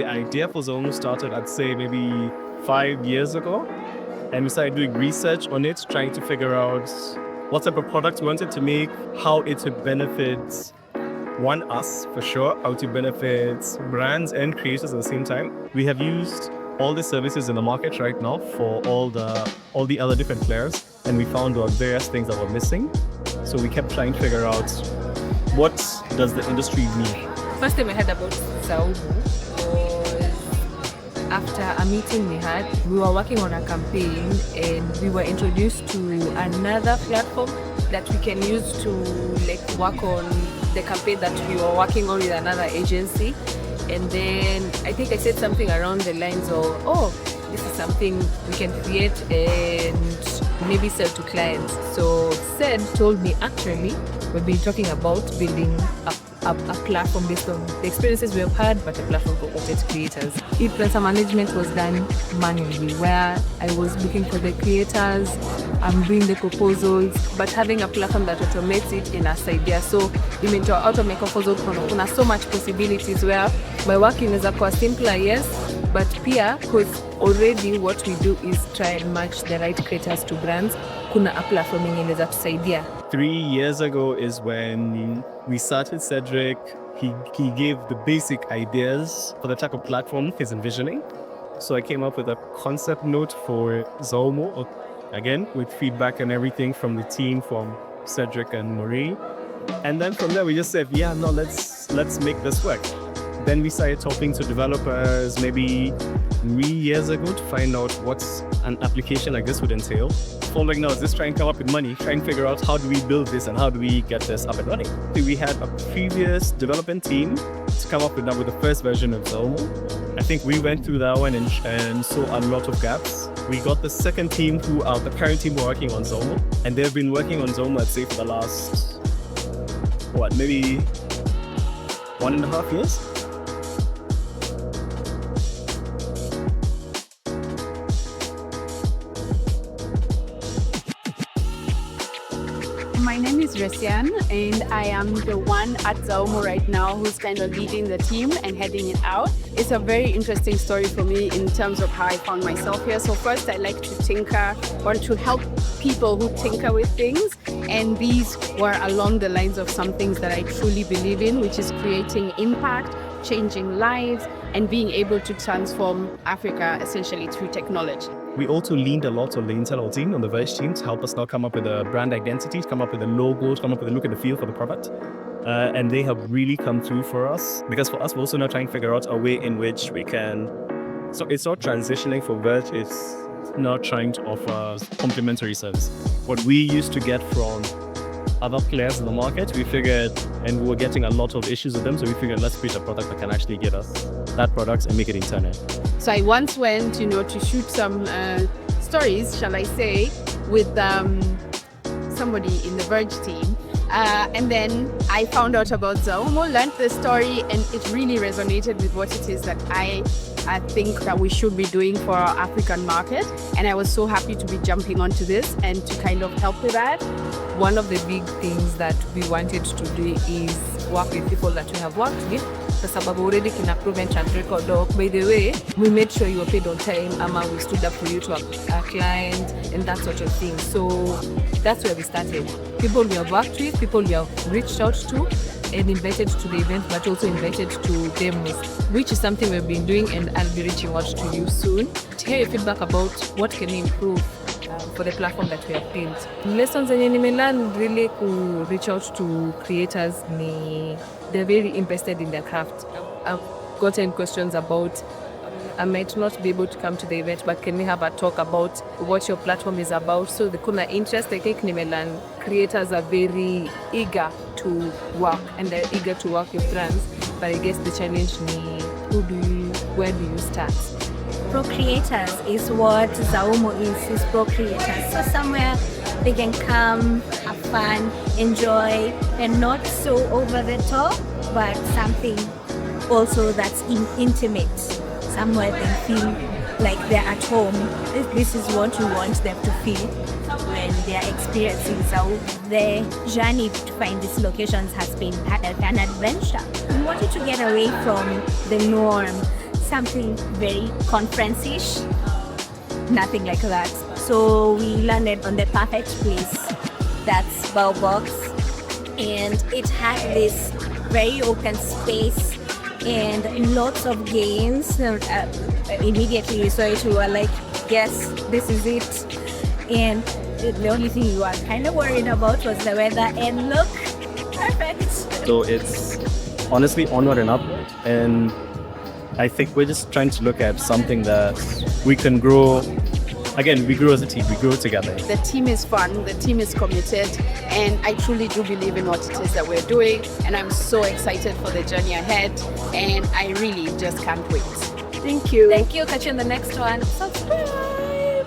the idea for Zaumu started, I'd say maybe 5 years ago. And we started doing research on it, trying to figure out what type of products we wanted to make, how it would benefit us for sure, how to benefit brands and creators at the same time. We have used all the services in the market right now for all the other different players, and we found out various things that were missing. So we kept trying to figure out what does the industry need. First time I heard about Zaumu was after a meeting we had. We were working on a campaign and we were introduced to another platform that we can use to work on the campaign that we were working on with another agency. And then I think I said something around the lines of, oh, this is something we can create and maybe sell to clients. So Said told me, actually, we've been talking about building a platform based on the experiences we have had, but a platform for content creators. Influencer management was done manually, where I was looking for the creators, I'm doing the proposals, but having a platform that automates it in a idea. So imetoa automate proposal, kuna so much possibilities where my work inaweza kuwa simpler, yes, but pia because already what we do is try and match the right creators to brands. Kuna a platform yenye inaweza tusaidia. 3 years ago is when we started Cedric. He gave the basic ideas for the type of platform he's envisioning. So I came up with a concept note for Zaumu, again, with feedback and everything from the team, from Cedric and Marie. And then from there, we just said, yeah, no, let's make this work. Then we started talking to developers maybe 3 years ago to find out what an application like this would entail. Following now, just trying to come up with money, trying to figure out how do we build this and how do we get this up and running. We had a previous development team to come up with the first version of Zaumu. I think we went through that one and saw a lot of gaps. We got the second team who are the current team working on Zaumu, and they've been working on Zaumu, I'd say, for the last, maybe 1.5 years? My name is Resian, and I am the one at Zaumu right now who's kind of leading the team and heading it out. It's a very interesting story for me in terms of how I found myself here. So first, I like to tinker or to help people who tinker with things. And these were along the lines of some things that I truly believe in, which is creating impact, changing lives, and being able to transform Africa essentially through technology. We also leaned a lot on the internal team, on the Verge team, to help us now come up with a brand identity, come up with a logo, come up with a look and the feel for the product. And they have really come through for us, because for us, we're also now trying to figure out a way in which we can. So it's not transitioning for Verge, it's not trying to offer complementary service. What we used to get from other players in the market, we figured, and we were getting a lot of issues with them, so we figured let's create a product that can actually get us that product and make it internal. So I once went, to shoot some stories, shall I say, with somebody in the Verge team. And then I found out about Zaumu, learned the story, and it really resonated with what it is that I think that we should be doing for our African market. And I was so happy to be jumping onto this and to kind of help with that. One of the big things that we wanted to do is work with people that we have worked with. Kwa sababu already kina proven track record. By the way, we made sure you were paid on time, we stood up for you to a client and that sort of thing. So that's where we started. People we have worked with, people we have reached out to and invited to the event, but also invited to demos, which is something we've been doing, and I'll be reaching out to you soon to hear your feedback about what can we improve for the platform that we have built. Lessons zenye nimelearn really to reach out to creators, they're very interested in their craft. I've gotten questions about, I might not be able to come to the event, but can we have a talk about what your platform is about? So the kuna interest, I think nimelearn creators are very eager to work, and they're eager to work with brands. But I guess the challenge where do you start? Pro creators is what Zaumu is pro creators. So somewhere they can come, have fun, enjoy, and not so over the top, but something also that's intimate. Somewhere they feel like they're at home. This is what we want them to feel when they're experiencing Zaumu. The journey to find these locations has been an adventure. We wanted to get away from the norm. something very conference-ish. Nothing like that. So we landed on the perfect place. That's Box. And it had this very open space and lots of games. Immediately we saw it, we were like, yes, this is it. And the only thing we were kind of worried about was the weather, and look, perfect. So it's honestly onward and upward. And I think we're just trying to look at something that we can grow. Again, we grow as a team, we grow together. The team is fun, the team is committed, and I truly do believe in what it is that we're doing, and I'm so excited for the journey ahead, and I really just can't wait. Thank you. Thank you. Catch you in the next one. Subscribe.